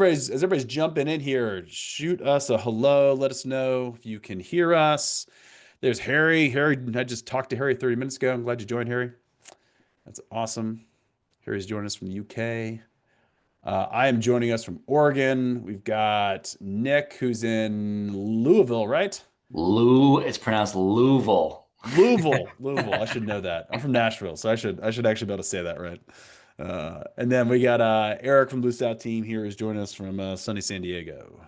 As everybody's jumping in here, shoot us a hello. Let us know if you can hear us. There's Harry. Harry, I just talked to Harry 30 minutes ago. I'm glad you joined, Harry. That's awesome. Harry's joining us from the UK. I am joining us from Oregon. We've got Nick, who's in Louisville, right? It's pronounced Louisville. Louisville. I should know that. I'm from Nashville, so I should actually be able to say that right. And then we got Eric from Blue Stout Team here who's joining us from sunny San Diego.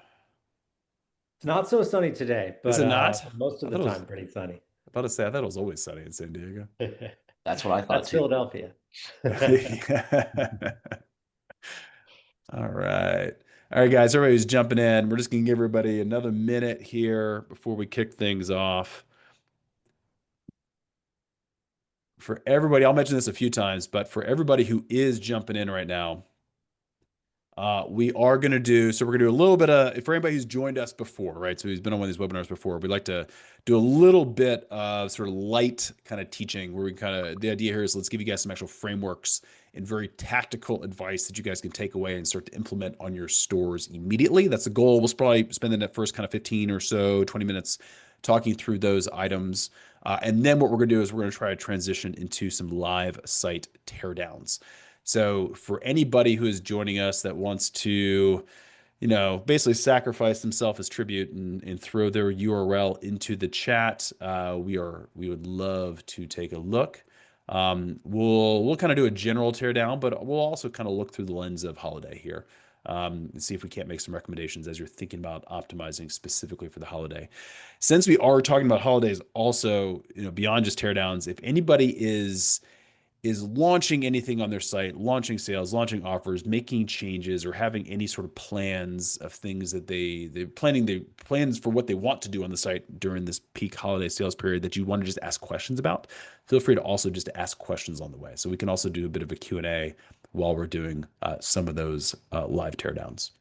It's not so sunny today, Is but it not? most I of the thought it was time pretty sunny. about to say I thought it was always sunny in San Diego. That's what I thought That's too. Philadelphia. All right. All right, guys, everybody's jumping in. We're just gonna give everybody another minute here before we kick things off. For everybody, I'll mention this a few times, but for everybody who is jumping in right now, we are going to do, so we're going to do a little bit of, for anybody who's joined us before, right? So who's been on one of these webinars before, we'd like to do a little bit of sort of light kind of teaching where we kind of, the idea here is let's give you guys some actual frameworks and very tactical advice that you guys can take away and start to implement on your stores immediately. That's the goal. We'll probably spend the first kind of 15 or so, 20 minutes talking through those items. And then what we're going to do is we're going to try to transition into some live site teardowns. So for anybody who is joining us that wants to, basically sacrifice themselves as tribute and throw their URL into the chat, we would love to take a look. We'll kind of do a general teardown, but we'll also kind of look through the lens of holiday here. And see if we can't make some recommendations as you're thinking about optimizing specifically for the holiday. Since we are talking about holidays, also, beyond just teardowns, if anybody is launching anything on their site, launching sales, launching offers, making changes, or having any sort of plans of things that they're planning, the plans for what they want to do on the site during this peak holiday sales period that you want to just ask questions about, feel free to also just ask questions on the way. So we can also do a bit of a Q&A while we're doing some of those live teardowns.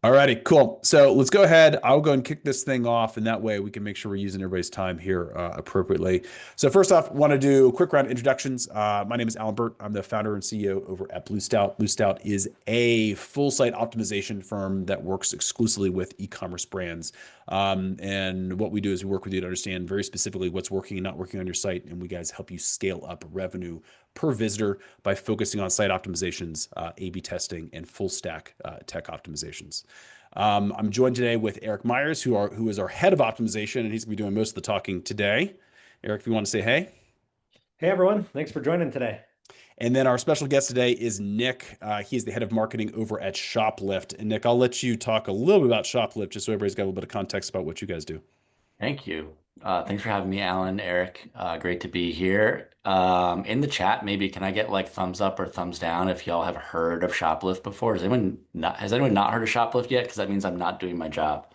Alrighty, cool. So let's go ahead. I'll go and kick this thing off, and that way we can make sure we're using everybody's time here appropriately. So first off, want to do a quick round of introductions. My name is Alan Burt. I'm the founder and CEO over at Blue Stout. Blue Stout is a full site optimization firm that works exclusively with e-commerce brands. And what we do is we work with you to understand very specifically what's working and not working on your site, and we guys help you scale up revenue per visitor by focusing on site optimizations, A/B testing, and full stack tech optimizations. I'm joined today with Eric Myers, who is our head of optimization, and he's gonna be doing most of the talking today. Eric, if you want to say hey. Hey everyone, thanks for joining today. And then our special guest today is Nick. He's the head of marketing over at Shoplift. And Nick, I'll let you talk a little bit about Shoplift just so everybody's got a little bit of context about what you guys do. Thank you. Thanks for having me, Alan, Eric. Great to be here. In the chat, maybe can I get like thumbs up or thumbs down if y'all have heard of Shoplift before? Has anyone not heard of Shoplift yet? Because that means I'm not doing my job.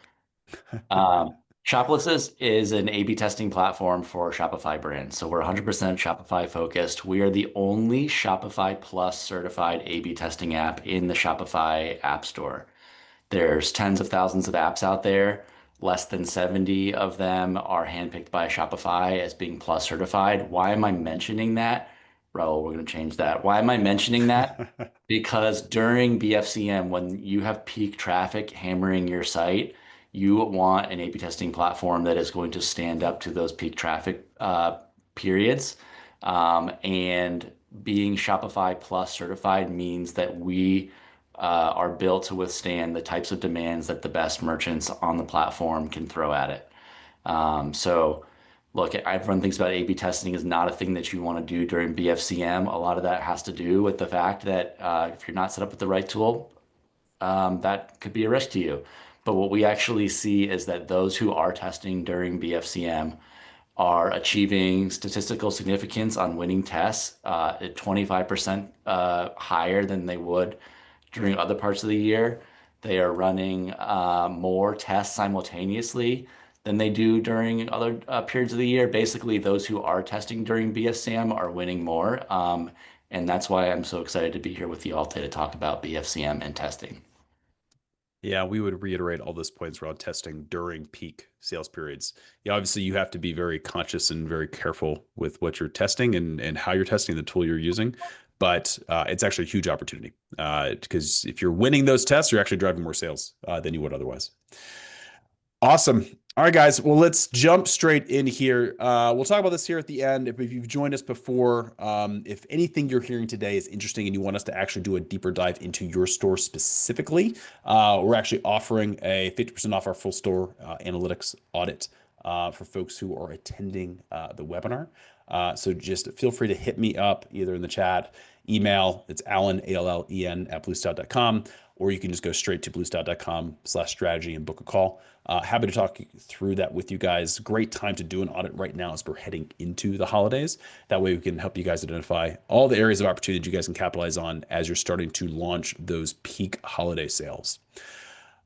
Shoplift is an A/B testing platform for Shopify brands. So we're 100% Shopify focused. We are the only Shopify Plus certified A/B testing app in the Shopify App Store. There's tens of thousands of apps out there. Less than 70 of them are handpicked by Shopify as being Plus certified. Why am I mentioning that? Raul, we're going to change that. Why am I mentioning that? Because during BFCM, when you have peak traffic hammering your site, you want an A/B testing platform that is going to stand up to those peak traffic periods. And being Shopify Plus certified means that we are built to withstand the types of demands that the best merchants on the platform can throw at it. So look, everyone thinks about A/B testing is not a thing that you want to do during BFCM. A lot of that has to do with the fact that if you're not set up with the right tool, that could be a risk to you. But what we actually see is that those who are testing during BFCM are achieving statistical significance on winning tests at 25% higher than they would during other parts of the year. They are running more tests simultaneously than they do during other periods of the year. Basically, those who are testing during BFCM are winning more. And that's why I'm so excited to be here with you all today to talk about BFCM and testing. Yeah, we would reiterate all those points around testing during peak sales periods. Yeah, obviously you have to be very conscious and very careful with what you're testing and how you're testing the tool you're using. but it's actually a huge opportunity because if you're winning those tests, you're actually driving more sales than you would otherwise. Awesome. All right, guys. Well, let's jump straight in here. We'll talk about this here at the end. If you've joined us before, if anything you're hearing today is interesting and you want us to actually do a deeper dive into your store specifically, we're actually offering a 50% off our full store analytics audit for folks who are attending the webinar. So just feel free to hit me up either in the chat, email. It's Allen, ALLEN at bluestout.com, or you can just go straight to bluestout.com/strategy and book a call. Happy to talk through that with you guys. Great time to do an audit right now as we're heading into the holidays. That way we can help you guys identify all the areas of opportunity that you guys can capitalize on as you're starting to launch those peak holiday sales.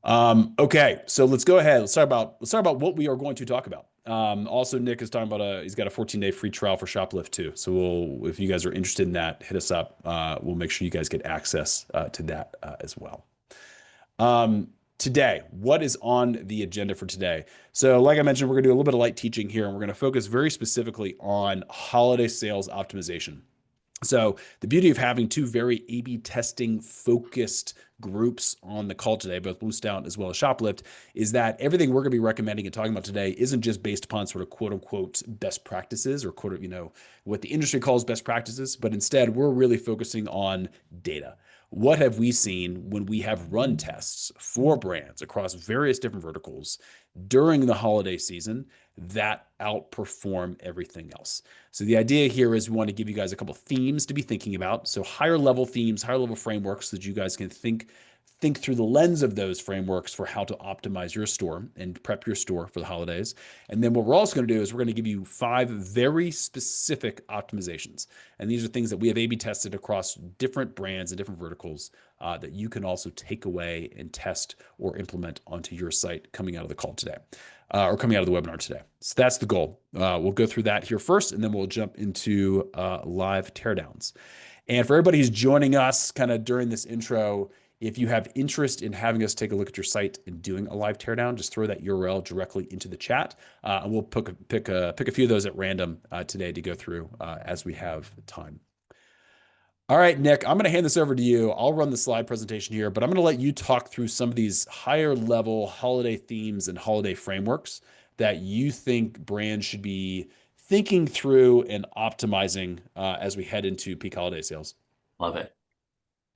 Okay, so let's go ahead. Let's talk about what we are going to talk about. Also, Nick is talking about he's got a 14-day free trial for Shoplift too. So if you guys are interested in that, hit us up. We'll make sure you guys get access to that as well. Today, what is on the agenda for today? So like I mentioned, we're gonna do a little bit of light teaching here, and we're gonna focus very specifically on holiday sales optimization. So the beauty of having two very A/B testing focused groups on the call today, both Blue Stout as well as Shoplift, is that everything we're going to be recommending and talking about today isn't just based upon sort of quote unquote best practices or quote, what the industry calls best practices, but instead we're really focusing on data. What have we seen when we have run tests for brands across various different verticals during the holiday season that outperform everything else? So the idea here is we want to give you guys a couple themes to be thinking about. So higher level themes, higher level frameworks so that you guys can think through the lens of those frameworks for how to optimize your store and prep your store for the holidays. And then what we're also going to do is we're going to give you 5 very specific optimizations. And these are things that we have A/B tested across different brands and different verticals that you can also take away and test or implement onto your site coming out of the call today. Or coming out of the webinar today. So that's the goal. We'll go through that here first, and then we'll jump into live teardowns. And for everybody who's joining us kind of during this intro, if you have interest in having us take a look at your site and doing a live teardown, just throw that URL directly into the chat. And we'll pick a few of those at random today to go through as we have time. All right, Nick, I'm going to hand this over to you. I'll run the slide presentation here, but I'm going to let you talk through some of these higher level holiday themes and holiday frameworks that you think brands should be thinking through and optimizing as we head into peak holiday sales. Love it.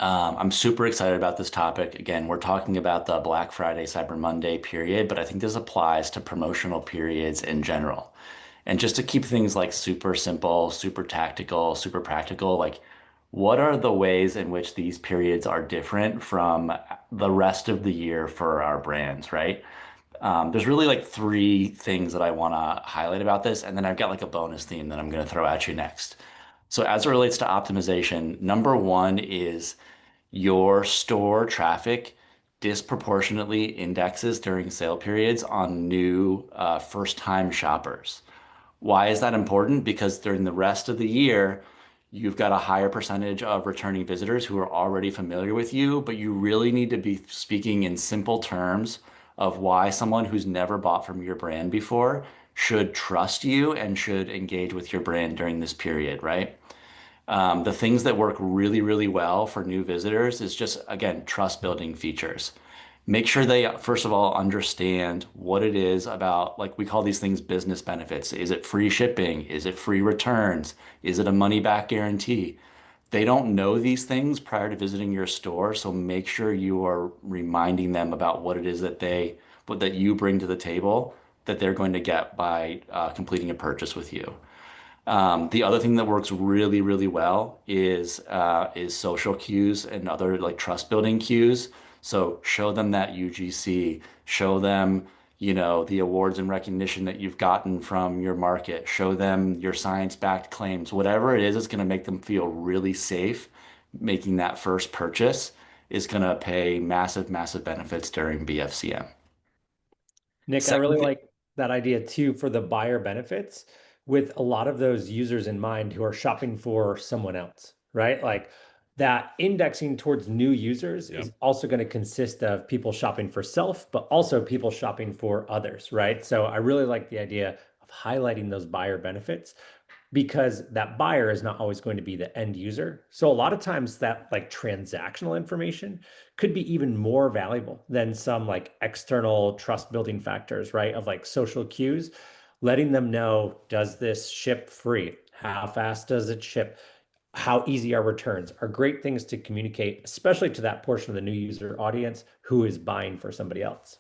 I'm super excited about this topic. Again, we're talking about the Black Friday, Cyber Monday period, but I think this applies to promotional periods in general. And just to keep things like super simple, super tactical, super practical, like what are the ways in which these periods are different from the rest of the year for our brands, right? There's really like 3 things that I want to highlight about this, and then I've got like a bonus theme that I'm going to throw at you next. So as it relates to optimization, number 1 is your store traffic disproportionately indexes during sale periods on new first-time shoppers. Why is that important? Because during the rest of the year, you've got a higher percentage of returning visitors who are already familiar with you, but you really need to be speaking in simple terms of why someone who's never bought from your brand before should trust you and should engage with your brand during this period, right? The things that work really, really well for new visitors is just, again, trust building features. Make sure they, first of all, understand what it is about, like we call these things business benefits. Is it free shipping? Is it free returns? Is it a money back guarantee? They don't know these things prior to visiting your store, so make sure you are reminding them about what it is that you bring to the table that they're going to get by completing a purchase with you. The other thing that works really, really well is social cues and other like trust building cues. So show them that UGC, show them, the awards and recognition that you've gotten from your market, show them your science-backed claims, whatever it is going to make them feel really safe. Making that first purchase is going to pay massive, massive benefits during BFCM. Nick, I really like that idea too for the buyer benefits with a lot of those users in mind who are shopping for someone else, right? Like that indexing towards new users is also going to consist of people shopping for self, but also people shopping for others, right? So I really like the idea of highlighting those buyer benefits because that buyer is not always going to be the end user. So a lot of times that like transactional information could be even more valuable than some like external trust building factors, right? Of like social cues, letting them know, does this ship free? How fast does it ship? How easy are returns are great things to communicate, especially to that portion of the new user audience who is buying for somebody else.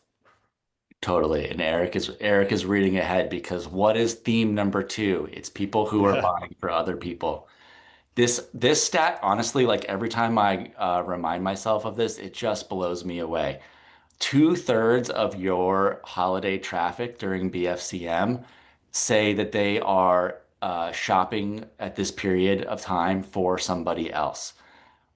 Totally. And Eric is reading ahead because what is theme number two? It's people who are buying for other people. This stat, honestly, like every time I remind myself of this, it just blows me away. Two-thirds of your holiday traffic during BFCM say that they are shopping at this period of time for somebody else,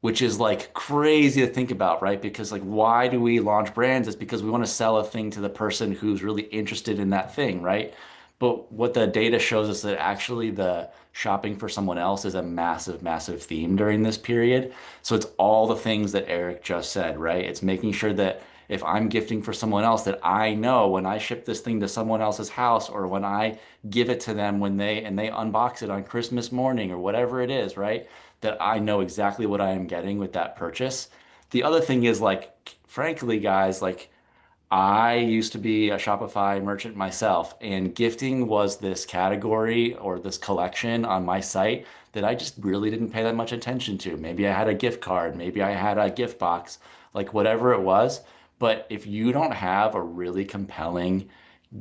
which is like crazy to think about, right? Because like, why do we launch brands? It's because we want to sell a thing to the person who's really interested in that thing, right? But what the data shows us that actually the shopping for someone else is a massive, massive theme during this period. So it's all the things that Eric just said, right? It's making sure that if I'm gifting for someone else, that I know when I ship this thing to someone else's house or when I give it to them when they unbox it on Christmas morning or whatever it is, right? That I know exactly what I am getting with that purchase. The other thing is like, frankly, guys, like I used to be a Shopify merchant myself, and gifting was this category or this collection on my site that I just really didn't pay that much attention to. Maybe I had a gift card, maybe I had a gift box, like whatever it was. But if you don't have a really compelling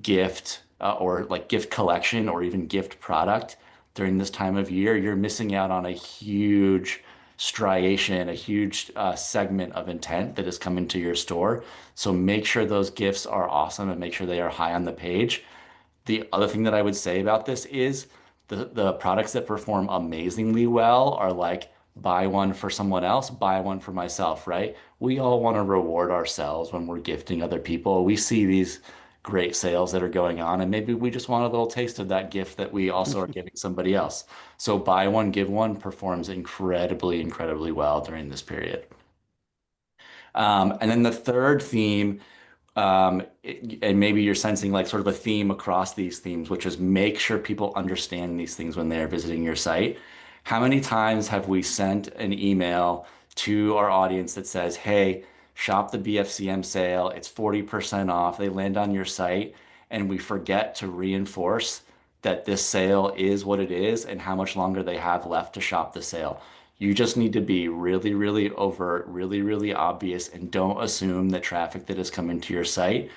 gift or like gift collection or even gift product during this time of year, you're missing out on a huge striation, a huge segment of intent that is coming to your store. So make sure those gifts are awesome and make sure they are high on the page. The other thing that I would say about this is the products that perform amazingly well are like buy one for someone else, buy one for myself, right? We all want to reward ourselves when we're gifting other people. We see these great sales that are going on, and maybe we just want a little taste of that gift that we also are giving somebody else. So buy one, give one performs incredibly, incredibly well during this period. And then the third theme and maybe you're sensing like sort of a theme across these themes, which is make sure people understand these things when they're visiting your site. How many times have we sent an email to our audience that says, hey, shop the BFCM sale, it's 40% off. They land on your site, and we forget to reinforce that this sale is what it is and how much longer they have left to shop the sale. You just need to be really, really overt, really, really obvious, and don't assume that traffic that is coming to your site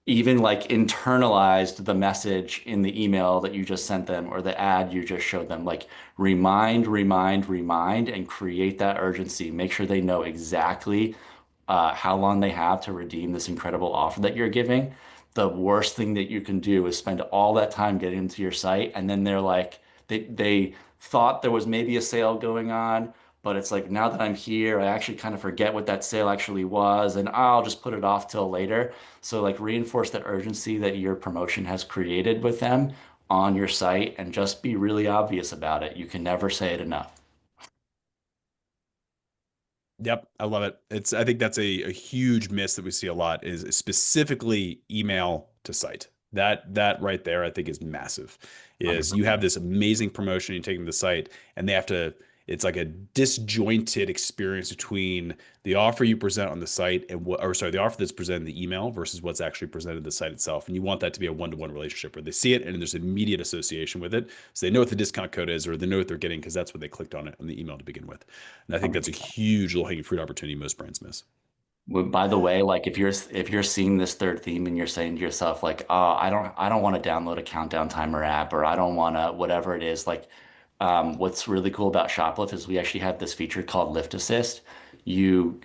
even like internalized the message in the email that you just sent them or the ad you just showed them. Like remind, remind, remind, and create that urgency. Make sure they know exactly how long they have to redeem this incredible offer that you're giving. The worst thing that you can do is spend all that time getting into your site, and then they're like, they thought there was maybe a sale going on, but it's like now that I'm here, I actually kind of forget what that sale actually was, and I'll just put it off till later. So like reinforce the urgency that your promotion has created with them on your site and just be really obvious about it. You can never say it enough. Yep, I love it. I think that's a huge miss that we see a lot is specifically email to site. That right there, I think is massive. Is you have this amazing promotion, you take them to the site, and they have to. It's like a disjointed experience between the offer you present on the site and what, or sorry, the offer that's presented in the email versus what's actually presented in the site itself. And you want that to be a one-to-one relationship where they see it and there's immediate association with it, so they know what the discount code is or they know what they're getting because that's what they clicked on it on the email to begin with. And I think that's a huge low-hanging fruit opportunity most brands miss. Well, by the way, like if you're seeing this third theme and you're saying to yourself like, oh, I don't want to download a countdown timer app or I don't want to whatever it is, like what's really cool about Shoplift is we actually have this feature called Lift Assist. You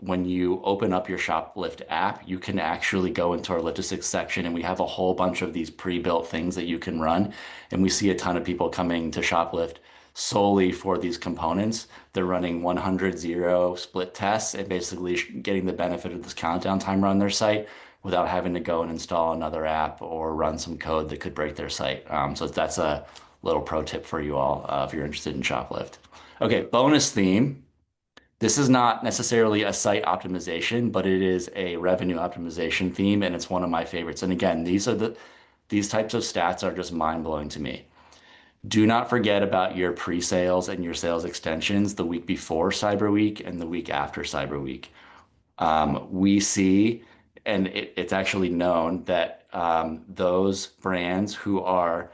when you open up your Shoplift app, you can actually go into our Lift Assist section and we have a whole bunch of these pre-built things that you can run. And we see a ton of people coming to Shoplift solely for these components. They're running 100-0 split tests and basically getting the benefit of this countdown timer on their site without having to go and install another app or run some code that could break their site. So that's a little pro tip for you all if you're interested in Shoplift. Okay, bonus theme. This is not necessarily a site optimization, but it is a revenue optimization theme, and it's one of my favorites. And again, these types of stats are just mind blowing to me. Do not forget about your pre-sales and your sales extensions the week before Cyber Week and the week after Cyber Week. We see, and it's actually known that those brands who are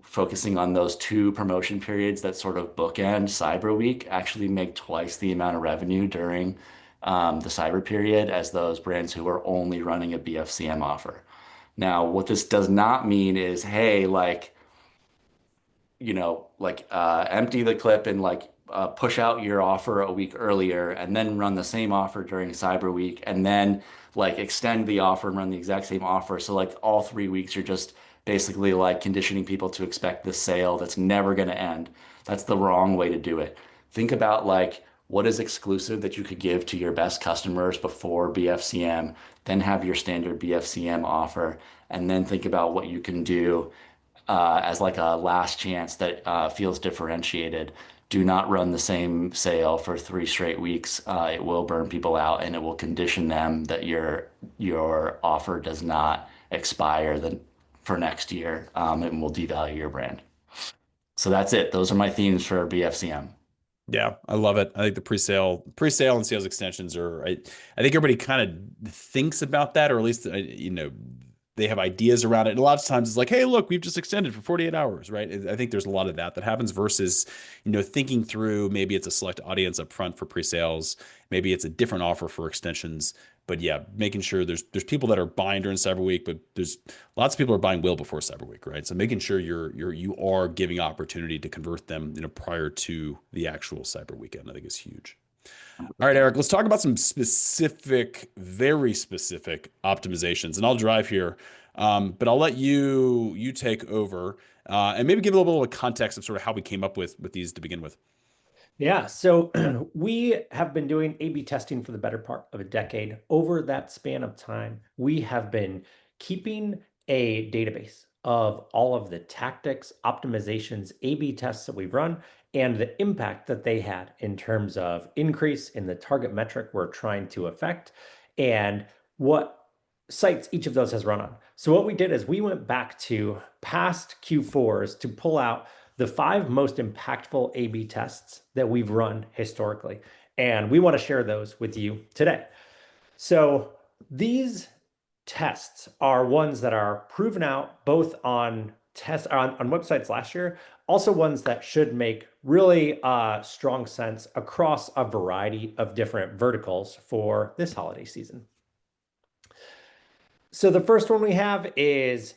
focusing on those two promotion periods that sort of bookend Cyber Week actually make twice the amount of revenue during the cyber period as those brands who are only running a BFCM offer. Now, what this does not mean is, hey, like, empty the clip and push out your offer a week earlier and then run the same offer during Cyber Week and then like extend the offer and run the exact same offer. So like all 3 weeks, you're just basically like conditioning people to expect this sale that's never going to end. That's the wrong way to do it. Think about like what is exclusive that you could give to your best customers before BFCM, then have your standard BFCM offer, and then think about what you can do as like a last chance that feels differentiated. Do not run the same sale for 3 straight weeks. It will burn people out and it will condition them that your offer does not expire for next year and will devalue your brand. So that's it. Those are my themes for BFCM. Yeah, I love it. I think the pre-sale and sales extensions I think everybody kind of thinks about that, or at least, they have ideas around it. And a lot of times it's like, hey, look, we've just extended for 48 hours, right? I think there's a lot of that happens versus, thinking through maybe it's a select audience up front for pre-sales. Maybe it's a different offer for extensions. But yeah, making sure there's people that are buying during Cyber Week, but there's lots of people are buying well before Cyber Week, right? So making sure you are giving opportunity to convert them, prior to the actual Cyber Weekend, I think is huge. All right, Eric, let's talk about some specific, very specific optimizations, and I'll drive here, but I'll let you take over, and maybe give a little bit of a context of sort of how we came up with these to begin with. Yeah, so we have been doing A/B testing for the better part of a decade. Over that span of time, we have been keeping a database of all of the tactics, optimizations, A/B tests that we've run, and the impact that they had in terms of increase in the target metric we're trying to affect, and what sites each of those has run on. So what we did is we went back to past Q4s to pull out the 5 most impactful A/B tests that we've run historically. And we want to share those with you today. So these tests are ones that are proven out both on tests on websites last year, also ones that should make really strong sense across a variety of different verticals for this holiday season. So the first one we have is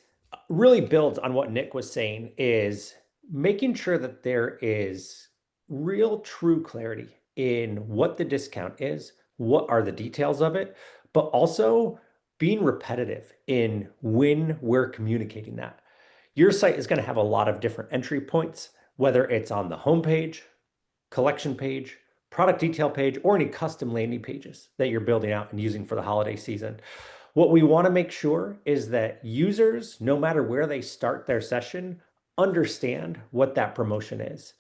really builds on what Nick was saying, is making sure that there is real true clarity in what the discount is, what are the details of it, but also being repetitive in when we're communicating that. Your site is going to have a lot of different entry points, whether it's on the homepage, collection page, product detail page, or any custom landing pages that you're building out and using for the holiday season. What we want to make sure is that users, no matter where they start their session, understand what that promotion is.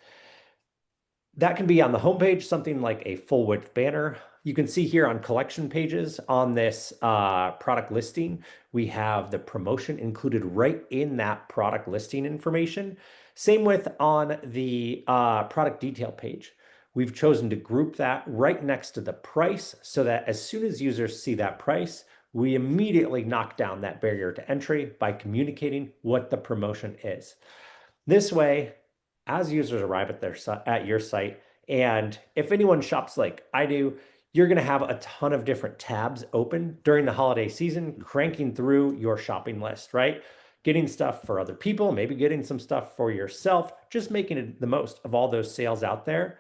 That can be on the homepage, something like a full width banner. You can see here on collection pages on this product listing, we have the promotion included right in that product listing information. Same with on the product detail page. We've chosen to group that right next to the price so that as soon as users see that price, we immediately knock down that barrier to entry by communicating what the promotion is. This way, as users arrive at your site, and if anyone shops like I do, you're going to have a ton of different tabs open during the holiday season, cranking through your shopping list, right? Getting stuff for other people, maybe getting some stuff for yourself, just making it the most of all those sales out there.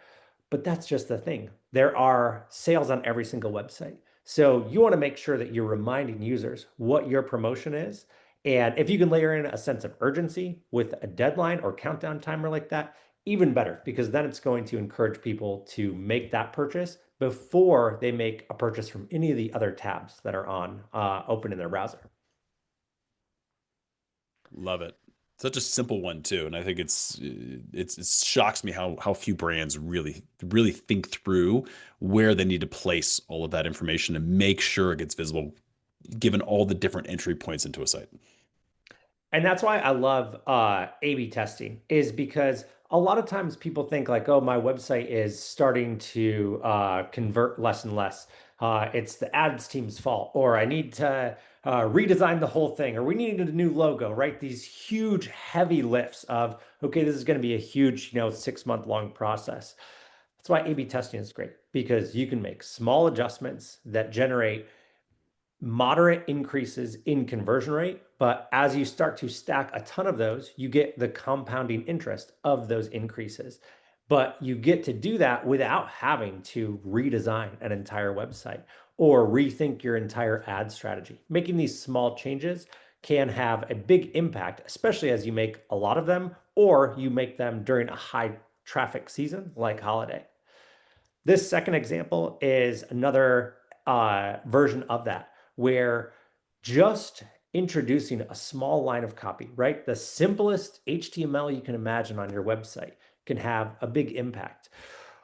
But that's just the thing. There are sales on every single website. So you want to make sure that you're reminding users what your promotion is. And if you can layer in a sense of urgency with a deadline or countdown timer like that, even better, because then it's going to encourage people to make that purchase before they make a purchase from any of the other tabs that are on open in their browser. Love it. Such a simple one too, and I think it shocks me how few brands really think through where they need to place all of that information and make sure it gets visible, given all the different entry points into a site. And that's why I love A/B testing, is because a lot of times people think like, oh, my website is starting to convert less and less. It's the ads team's fault, or I need to redesign the whole thing, or we need a new logo, right? These huge, heavy lifts of, okay, this is going to be a huge, 6 month long process. That's why A/B testing is great, because you can make small adjustments that generate moderate increases in conversion rate. But as you start to stack a ton of those, you get the compounding interest of those increases. But you get to do that without having to redesign an entire website or rethink your entire ad strategy. Making these small changes can have a big impact, especially as you make a lot of them or you make them during a high traffic season like holiday. This second example is another version of that, where just introducing a small line of copy, right? The simplest HTML you can imagine on your website can have a big impact.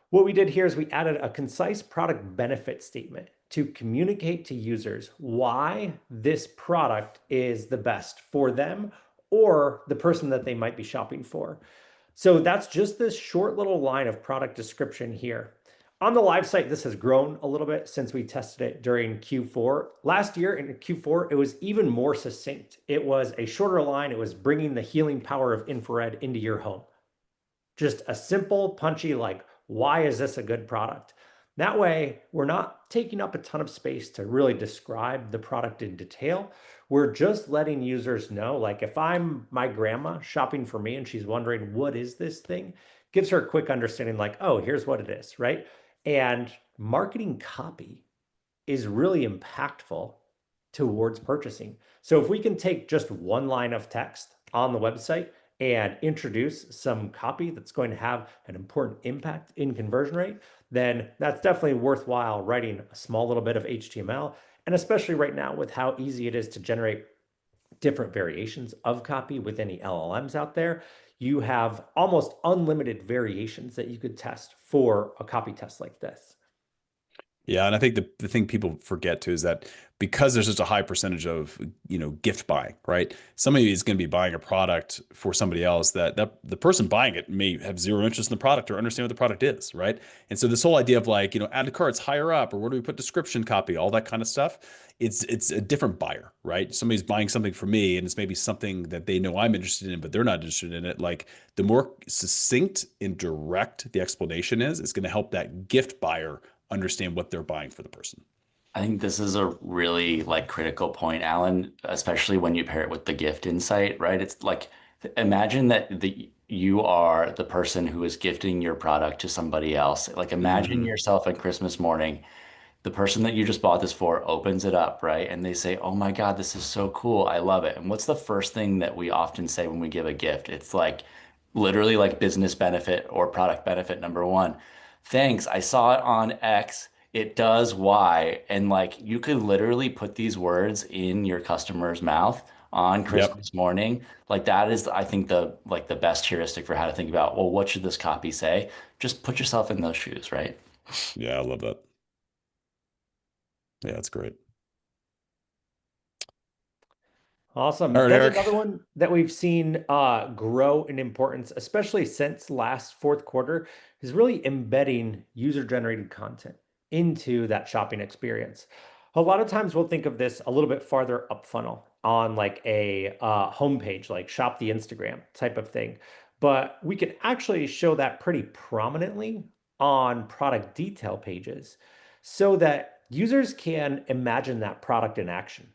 What we did here is we added a concise product benefit statement to communicate to users why this product is the best for them or the person that they might be shopping for. So that's just this short little line of product description here. On the live site, this has grown a little bit since we tested it during Q4. Last year in Q4, it was even more succinct. It was a shorter line. It was bringing the healing power of infrared into your home. Just a simple, punchy, like, why is this a good product? That way, we're not taking up a ton of space to really describe the product in detail. We're just letting users know, like, if I'm my grandma shopping for me and she's wondering, what is this thing? Gives her a quick understanding, like, oh, here's what it is, right? And marketing copy is really impactful towards purchasing. So if we can take just one line of text on the website and introduce some copy that's going to have an important impact in conversion rate, then that's definitely worthwhile writing a small little bit of HTML. And especially right now with how easy it is to generate different variations of copy with any LLMs out there, you have almost unlimited variations that you could test for a copy test like this. Yeah, and I think the thing people forget too is that because there's such a high percentage of, gift buying, right? Somebody is going to be buying a product for somebody else that the person buying it may have zero interest in the product or understand what the product is, right? And so this whole idea of like, add to carts higher up, or where do we put description copy, all that kind of stuff, it's a different buyer, right? Somebody's buying something for me and it's maybe something that they know I'm interested in, but they're not interested in it. Like the more succinct and direct the explanation is, it's going to help that gift buyer understand what they're buying for the person. I think this is a really like critical point, Alan, especially when you pair it with the gift insight, right? It's like imagine that you are the person who is gifting your product to somebody else. Like imagine Hmm. yourself on Christmas morning, the person that you just bought this for opens it up, right? And they say, "Oh my God, this is so cool. I love it." And what's the first thing that we often say when we give a gift? It's like literally like business benefit or product benefit number one. Thanks. I saw it on X. It does Y. And like you could literally put these words in your customer's mouth on Yep. Christmas morning. Like that is, I think, the best heuristic for how to think about, well, what should this copy say? Just put yourself in those shoes, right? Yeah, I love that. Yeah, that's great. All Awesome. right, That's Eric. another one that we've seen grow in importance, especially since last fourth quarter, is really embedding user-generated content into that shopping experience. A lot of times we'll think of this a little bit farther up funnel on like a homepage, like shop the Instagram type of thing. But we can actually show that pretty prominently on product detail pages so that users can imagine that product in action.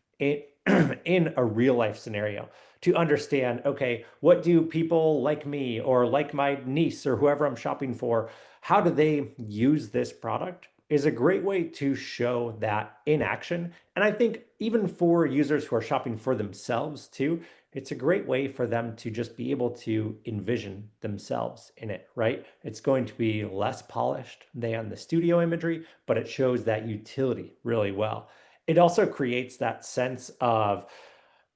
In a real life scenario to understand, okay, what do people like me or like my niece or whoever I'm shopping for, how do they use this product is a great way to show that in action. And I think even for users who are shopping for themselves too, it's a great way for them to just be able to envision themselves in it, right? It's going to be less polished than the studio imagery, but it shows that utility really well. It also creates that sense of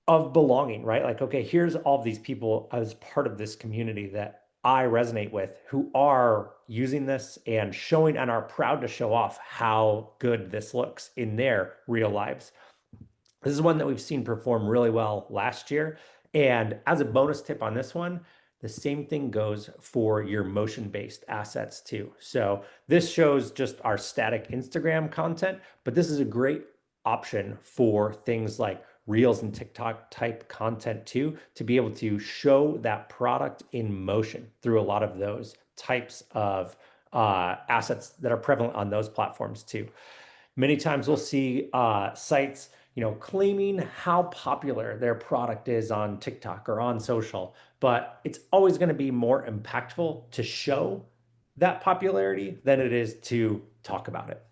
belonging, right? Like, okay, here's all of these people as part of this community that I resonate with who are using this and showing and are proud to show off how good this looks in their real lives. This is one that we've seen perform really well last year. And as a bonus tip on this one, the same thing goes for your motion-based assets too. So this shows just our static Instagram content, but this is a great option for things like Reels and TikTok type content too, to be able to show that product in motion through a lot of those types of assets that are prevalent on those platforms too. Many times we'll see sites, claiming how popular their product is on TikTok or on social, but it's always going to be more impactful to show that popularity than it is to talk about it.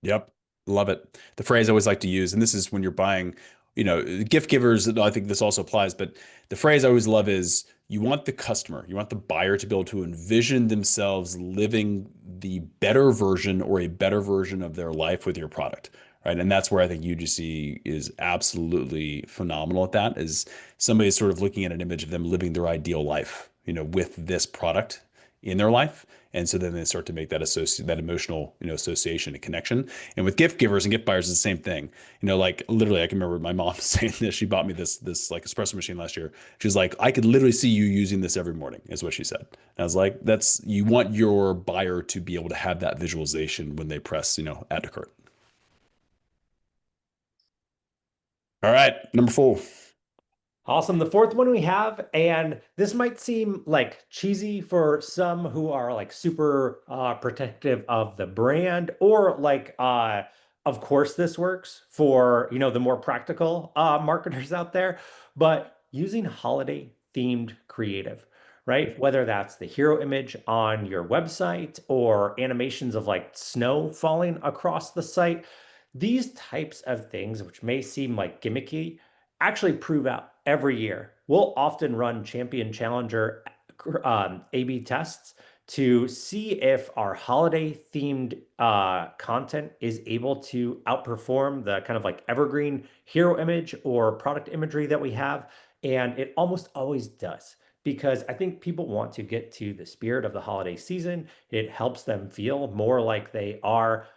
Yep. Love it. The phrase I always like to use, and this is when you're buying, gift givers, I think this also applies, but the phrase I always love is you want the customer, you want the buyer to be able to envision themselves living the better version or a better version of their life with your product. Right. And that's where I think UGC is absolutely phenomenal at that, is somebody is sort of looking at an image of them living their ideal life, with this product in their life. And so then they start to make that emotional, association and connection. And with gift givers and gift buyers, it's the same thing. Like literally, I can remember my mom saying this. She bought me this like espresso machine last year. She was like, I could literally see you using this every morning, is what she said. And I was like, you want your buyer to be able to have that visualization when they press, add to cart. All right, number 4. Awesome. The fourth one we have, and this might seem like cheesy for some who are like super protective of the brand, or like, of course, this works for, the more practical marketers out there, but using holiday themed creative, right? Whether that's the hero image on your website or animations of like snow falling across the site, these types of things, which may seem like gimmicky, actually prove out every year. We'll often run champion challenger A/B tests to see if our holiday themed content is able to outperform the kind of like evergreen hero image or product imagery that we have. And it almost always does, because I think people want to get to the spirit of the holiday season. It helps them feel more like they are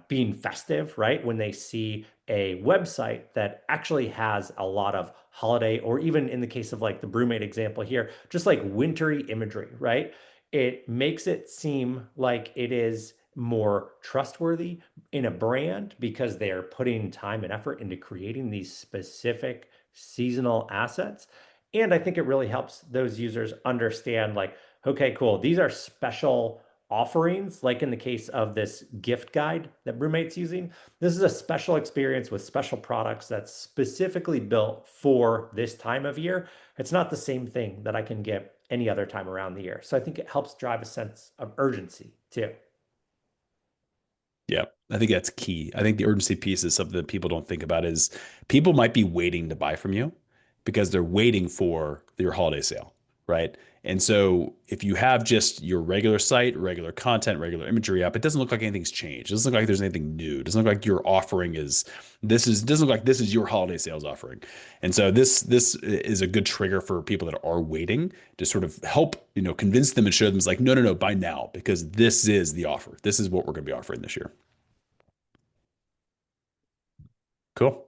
being festive, right? When they see a website that actually has a lot of holiday, or even in the case of like the BrewMate example here, just like wintry imagery, right? It makes it seem like it is more trustworthy in a brand because they are putting time and effort into creating these specific seasonal assets. And I think it really helps those users understand like, okay, cool, these are special offerings, like in the case of this gift guide that BrewMate's using. This is a special experience with special products that's specifically built for this time of year. It's not the same thing that I can get any other time around the year. So I think it helps drive a sense of urgency too. Yeah, I think that's key. I think the urgency piece is something that people don't think about, is people might be waiting to buy from you because they're waiting for your holiday sale, right? And so if you have just your regular site, regular content, regular imagery up, it doesn't look like anything's changed. It doesn't look like there's anything new. It doesn't look like your offering doesn't look like this is your holiday sales offering. And so this is a good trigger for people that are waiting to sort of help, convince them and show them, it's like, no, no, no, buy now, because this is the offer. This is what we're going to be offering this year. Cool.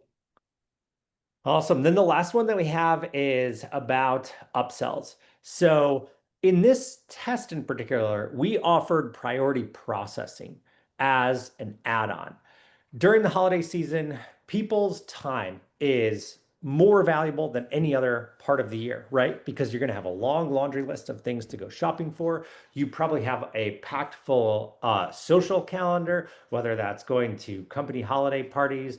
Awesome. Then the last one that we have is about upsells. So in this test in particular, we offered priority processing as an add-on. During the holiday season, people's time is more valuable than any other part of the year, right? Because you're going to have a long laundry list of things to go shopping for. You probably have a packed full social calendar, whether that's going to company holiday parties,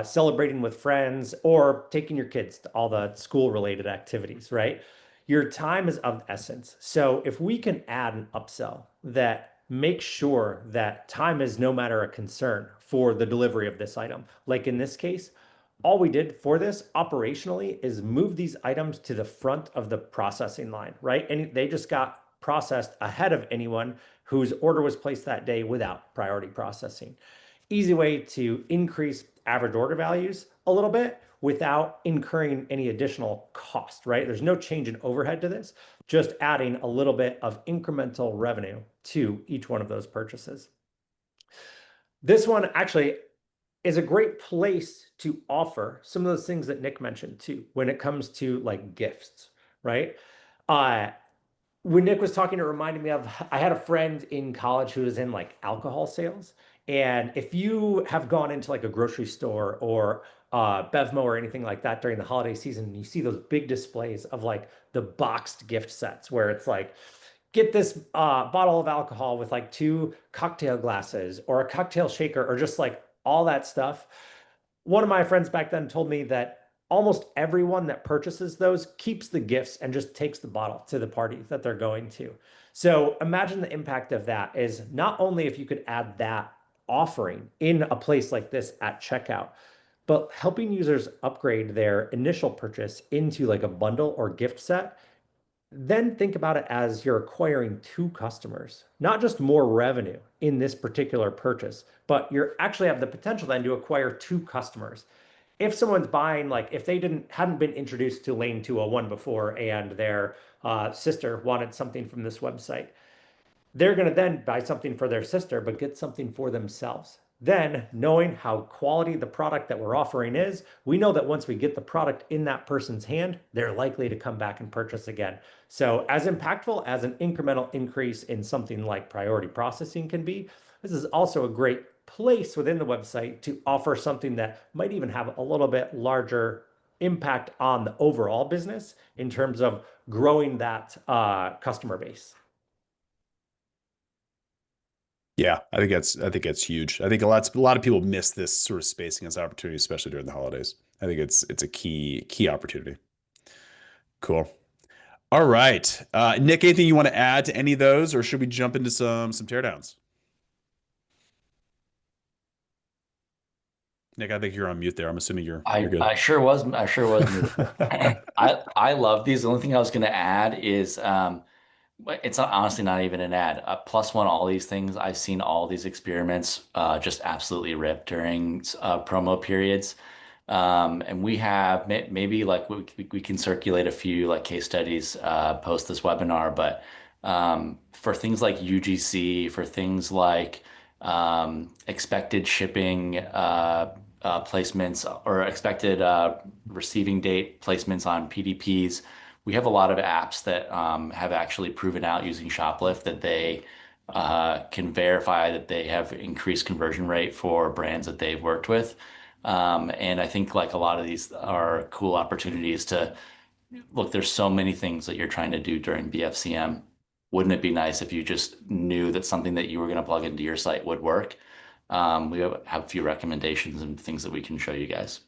celebrating with friends, or taking your kids to all the school related activities, right? Your time is of the essence. So if we can add an upsell that makes sure that time is no matter a concern for the delivery of this item, like in this case, all we did for this operationally is move these items to the front of the processing line, right? And they just got processed ahead of anyone whose order was placed that day without priority processing. Easy way to increase average order values a little bit without incurring any additional cost, right? There's no change in overhead to this, just adding a little bit of incremental revenue to each one of those purchases. This one, actually, is a great place to offer some of those things that Nick mentioned too, when it comes to like gifts, right? Uh, when Nick was talking, it reminded me of I had a friend in college who was in like alcohol sales. And if you have gone into like a grocery store or Bevmo or anything like that during the holiday season, and you see those big displays of like the boxed gift sets where it's like, get this bottle of alcohol with like two cocktail glasses or a cocktail shaker or just like all that stuff. One of my friends back then told me that almost everyone that purchases those keeps the gifts and just takes the bottle to the party that they're going to. So imagine the impact of that is not only if you could add that offering in a place like this at checkout, but helping users upgrade their initial purchase into like a bundle or gift set. Then think about it as you're acquiring two customers, not just more revenue in this particular purchase, but you're actually have the potential then to acquire two customers. If someone's buying, like if they hadn't been introduced to Lane 201 before and their sister wanted something from this website, they're going to then buy something for their sister, but get something for themselves. Then, knowing how quality the product that we're offering is, we know that once we get the product in that person's hand, they're likely to come back and purchase again. So, as impactful as an incremental increase in something like priority processing can be, this is also a great place within the website to offer something that might even have a little bit larger impact on the overall business in terms of growing that customer base. Yeah, I think that's huge. I think a lot of people miss this sort of spacing as opportunity, especially during the holidays. I think it's a key opportunity. Cool. All right. Nick, anything you want to add to any of those, or should we jump into some teardowns? Nick, I think you're on mute there. I'm assuming you're good. I sure was muted. I love these. The only thing I was going to add is it's not, honestly not even an ad. Plus one, all these things. I've seen all these experiments just absolutely rip during promo periods. And we have maybe like we can circulate a few like case studies post this webinar, but for things like UGC, for things like expected shipping placements or expected receiving date placements on PDPs. We have a lot of apps that have actually proven out using Shoplift that they can verify that they have increased conversion rate for brands that they've worked with. And I think like a lot of these are cool opportunities to look, there's so many things that you're trying to do during BFCM. Wouldn't it be nice if you just knew that something that you were going to plug into your site would work? We have a few recommendations and things that we can show you guys.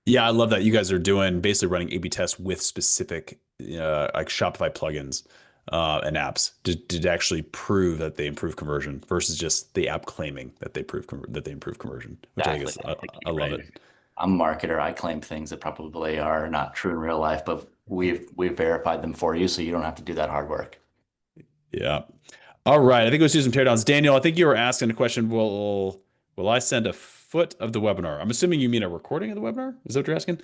Yeah, I love that you guys are doing basically running A/B tests with specific like Shopify plugins and apps to actually prove that they improve conversion versus just the app claiming that they improve conversion, which I Exactly. think I love Right. it. I'm a marketer. I claim things that probably are not true in real life, but we've verified them for you, so you don't have to do that hard work. Yeah. All right. I think let's do some teardowns. Daniel, I think you were asking a question. Will I send a foot of the webinar? I'm assuming you mean a recording of the webinar. Is that what you're asking?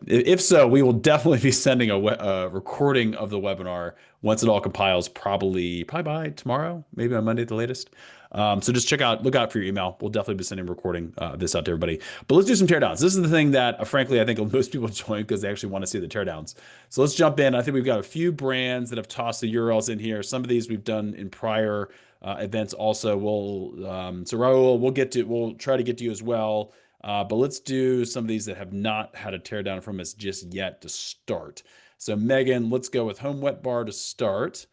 If so, we will definitely be sending a recording of the webinar once it all compiles, probably by tomorrow, maybe on Monday at the latest. So just look out for your email. We'll definitely be sending a recording this out to everybody. But let's do some teardowns. This is the thing that, frankly, I think most people join because they actually want to see the teardowns. So let's jump in. I think we've got a few brands that have tossed the URLs in here. Some of these we've done in prior events also. So Raul, we'll try to get to you as well. But let's do some of these that have not had a teardown from us just yet to start. So Megan, let's go with Home Wet Bar to start.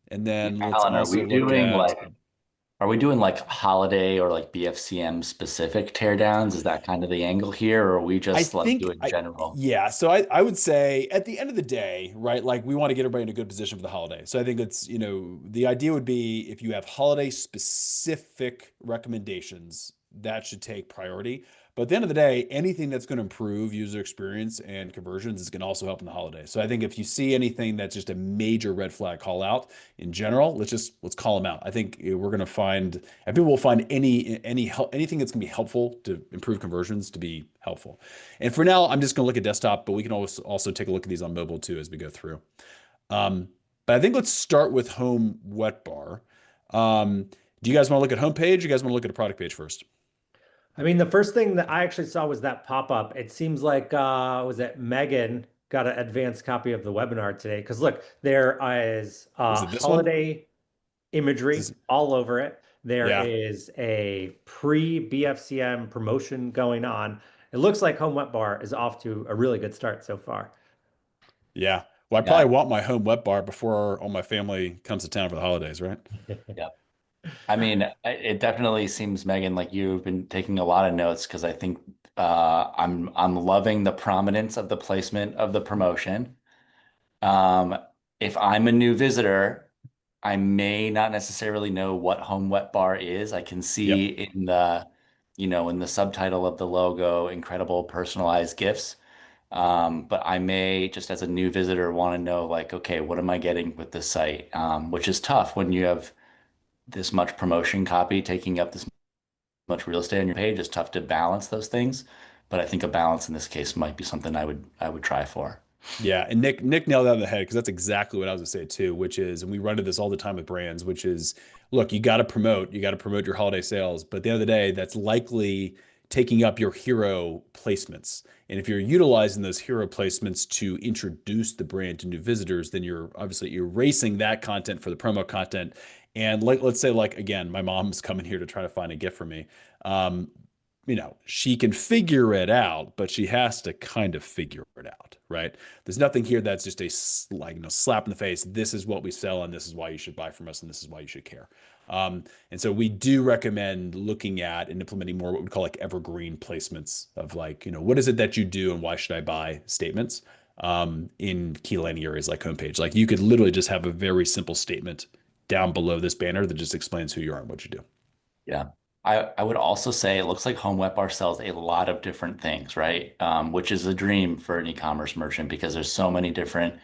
And then let's Alan, also look at are we doing like holiday or like BFCM specific teardowns? Is that kind of the angle here, or are we I just like think doing general? yeah, so I would say at the end of the day, right, like we want to get everybody in a good position for the holiday. So I think it's, the idea would be if you have holiday specific recommendations, that should take priority. But at the end of the day, anything that's going to improve user experience and conversions is going to also help in the holiday. So I think if you see anything that's just a major red flag call out in general, let's call them out. I think we're going to find, and people will find anything that's going to be helpful to improve conversions to be helpful. And for now, I'm just going to look at desktop, but we can also take a look at these on mobile too as we go through. But I think let's start with Home Wet Bar. Do you guys want to look at homepage? Or you guys want to look at a product page first? I mean, the first thing that I actually saw was that pop-up. It seems like was it Megan got an advanced copy of the webinar today? Because look, there is Is it this one? holiday imagery This is, all over it. There yeah. is a pre-BFCM promotion going on. It looks like Home Wet Bar is off to a really good start so far. Yeah. Well, I Yeah, probably want my home wet bar before all my family comes to town for the holidays, right? yeah. I mean, it definitely seems, Megan, like you've been taking a lot of notes because I think I'm loving the prominence of the placement of the promotion. Um, if I'm a new visitor, I may not necessarily know what Home Wet Bar is. I can see Yep. in the subtitle of the logo, incredible personalized gifts. But I may just as a new visitor want to know like, okay, what am I getting with this site? Which is tough when you have this much promotion copy taking up this much real estate on your page. It's tough to balance those things. But I think a balance in this case might be something I would try for. Yeah, and Nick nailed that on the head because that's exactly what I was gonna say too, which is, and we run into this all the time with brands, which is, look, you got to promote your holiday sales, but at the end of the day, that's likely taking up your hero placements. And if you're utilizing those hero placements to introduce the brand to new visitors, then you're obviously erasing that content for the promo content. And like, let's say, like again, my mom's coming here to try to find a gift for me. Um, she can figure it out, but she has to kind of figure it out, right? There's nothing here that's just slap in the face. This is what we sell, and this is why you should buy from us, and this is why you should care. And so we do recommend looking at and implementing more what we call like evergreen placements of like, what is it that you do and why should I buy statements in key landing areas like homepage. Like you could literally just have a very simple statement down below this banner that just explains who you are and what you do. Yeah. I would also say it looks like Home Wet Bar sells a lot of different things, right? Which is a dream for an e-commerce merchant because there's so many different,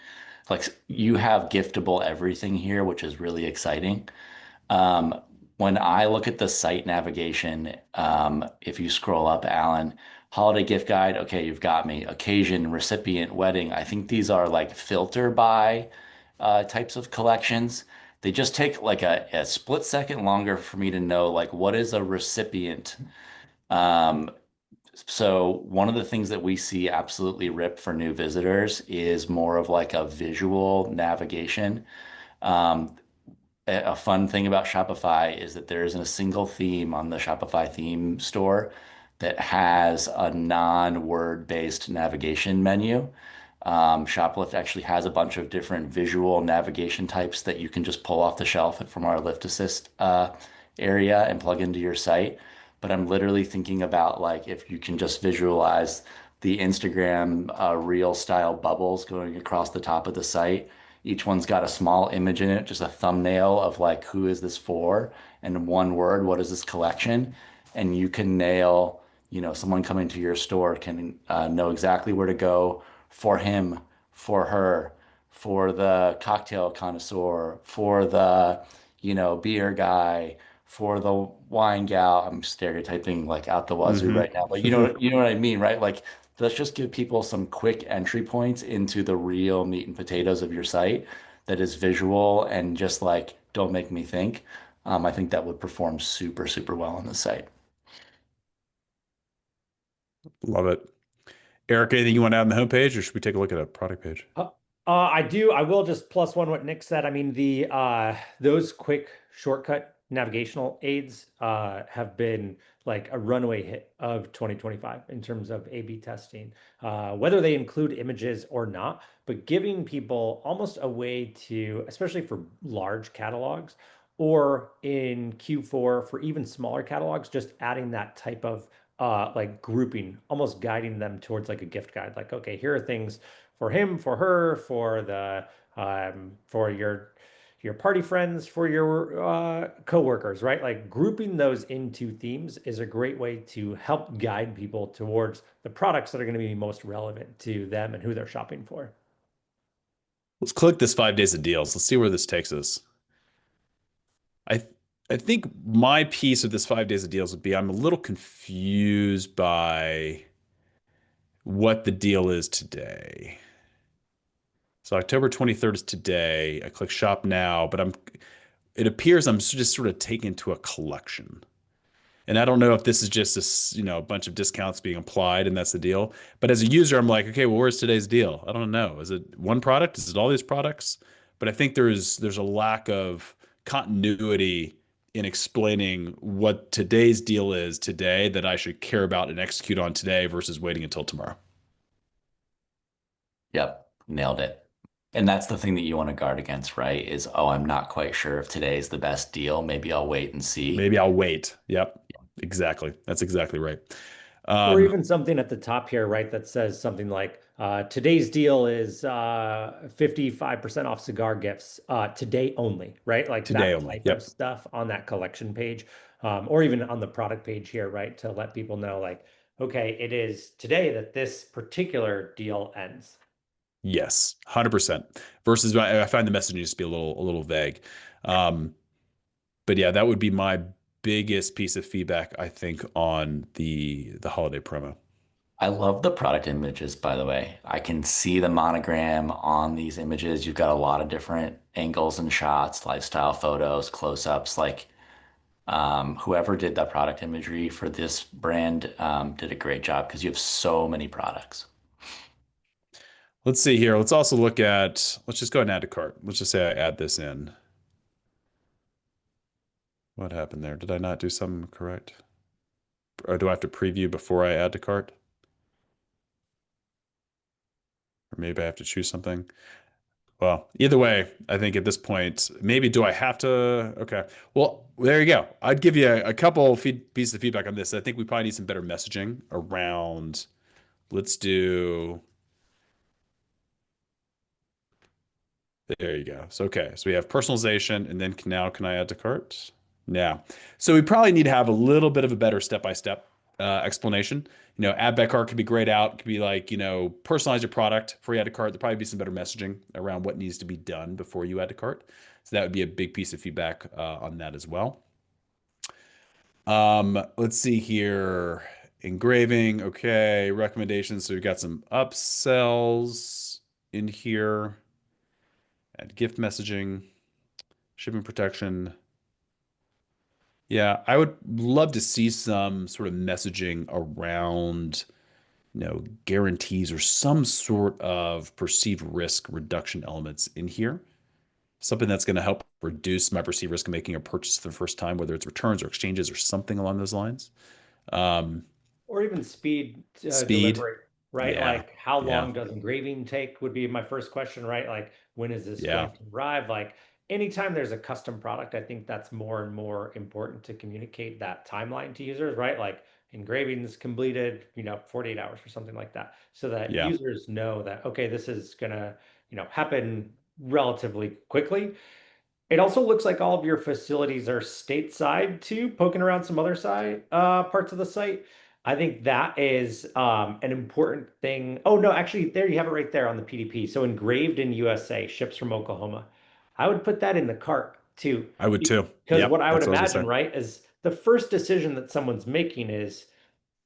like you have giftable everything here, which is really exciting. Um, when I look at the site navigation, if you scroll up, Alan, holiday gift guide, okay, you've got me. Occasion, recipient, wedding. I think these are like filter by types of collections. They just take like a split second longer for me to know like what is a recipient. Um, so one of the things that we see absolutely rip for new visitors is more of like a visual navigation. Um, a fun thing about Shopify is that there isn't a single theme on the Shopify theme store that has a non-word based navigation menu. Shoplift actually has a bunch of different visual navigation types that you can just pull off the shelf from our Lift Assist area and plug into your site. But I'm literally thinking about like if you can just visualize the Instagram reel style bubbles going across the top of the site. Each one's got a small image in it, just a thumbnail of like, who is this for? And one word, what is this collection? And you can nail, someone coming to your store can know exactly where to go for him, for her, for the cocktail connoisseur, for the, beer guy, for the wine gal. I'm stereotyping like out the wazoo Mm-hmm. right now, but you know what I mean, right? Like let's just give people some quick entry points into the real meat and potatoes of your site that is visual and just like don't make me think. I think that would perform super, super well on the site. Love it. Eric, anything you want to add on the homepage, or should we take a look at a product page? I do. I will just plus one what Nick said. I mean, the those quick shortcut navigational aids have been like a runaway hit of 2025 in terms of A/B testing, whether they include images or not, but giving people almost a way to, especially for large catalogs or in Q4 for even smaller catalogs, just adding that type of like grouping, almost guiding them towards like a gift guide. Like, okay, here are things for him, for her, for the for your party friends, for your coworkers, right? Like grouping those into themes is a great way to help guide people towards the products that are going to be most relevant to them and who they're shopping for. Let's click this 5 days of deals. Let's see where this takes us. I I think my piece of this 5 days of deals would be I'm a little confused by what the deal is today. So October 23rd is today. I click shop now, but it appears I'm just sort of taken to a collection. And I don't know if this is just a bunch of discounts being applied and that's the deal. But as a user, I'm like, okay, well, where's today's deal? I don't know. Is it one product? Is it all these products? But I think there's a lack of continuity in explaining what today's deal is today that I should care about and execute on today versus waiting until tomorrow. Yep, nailed it. And that's the thing that you want to guard against, right? Is, oh, I'm not quite sure if today is the best deal. Maybe I'll wait and see. Maybe I'll wait. Yep, exactly. That's exactly right. Or Um, even something at the top here, right, that says something like today's deal is 55% off cigar gifts today only, right? Like Today that only. type of Yep. stuff on that collection page, or even on the product page here, right? To let people know, like, okay, it is today that this particular deal ends. Yes, 100%. Versus I find the messaging just be a little vague. Um, but yeah, that would be my biggest piece of feedback, I think, on the holiday promo. I love the product images, by the way. I can see the monogram on these images. You've got a lot of different angles and shots, lifestyle photos, close-ups. Like whoever did that product imagery for this brand did a great job because you have so many products. Let's see here. Let's also look at, let's just go ahead and add to cart. Let's just say I add this in. What happened there? Did I not do something correct? Or do I have to preview before I add to cart? Or maybe I have to choose something. Well, either way, I think at this point, maybe do I have to? Okay. Well, there you go. I'd give you a couple pieces of feedback on this. I think we probably need some better messaging around. Let's do. There you go. So, okay. So we have personalization, and then now can I add to cart? Now, so we probably need to have a little bit of a better step-by-step explanation. Add back cart could be grayed out. It could be like, personalize your product before you add to cart. There'd probably be some better messaging around what needs to be done before you add to cart. So that would be a big piece of feedback on that as well. Let's see here. Engraving. Okay. Recommendations. So we've got some upsells in here. Add gift messaging, shipping protection. Yeah, I would love to see some sort of messaging around, guarantees or some sort of perceived risk reduction elements in here. Something that's going to help reduce my perceived risk of making a purchase for the first time, whether it's returns or exchanges or something along those lines. Um, Or even speed Speed. delivery, right? Yeah. Like how Yeah. long does engraving take would be my first question, right? Like when is this Yeah. going to arrive? Like anytime there's a custom product, I think that's more and more important to communicate that timeline to users, right? Like engravings completed, 48 hours or something like that, so that Yeah. users know that, okay, this is gonna, happen relatively quickly. It also looks like all of your facilities are stateside too, poking around some other side parts of the site. I think that is an important thing. Oh no, actually, there you have it right there on the PDP. So engraved in USA, ships from Oklahoma. I would put that in the cart too, I would too. because what Yep. I would That's what I was imagine, gonna say. right, is the first decision that someone's making is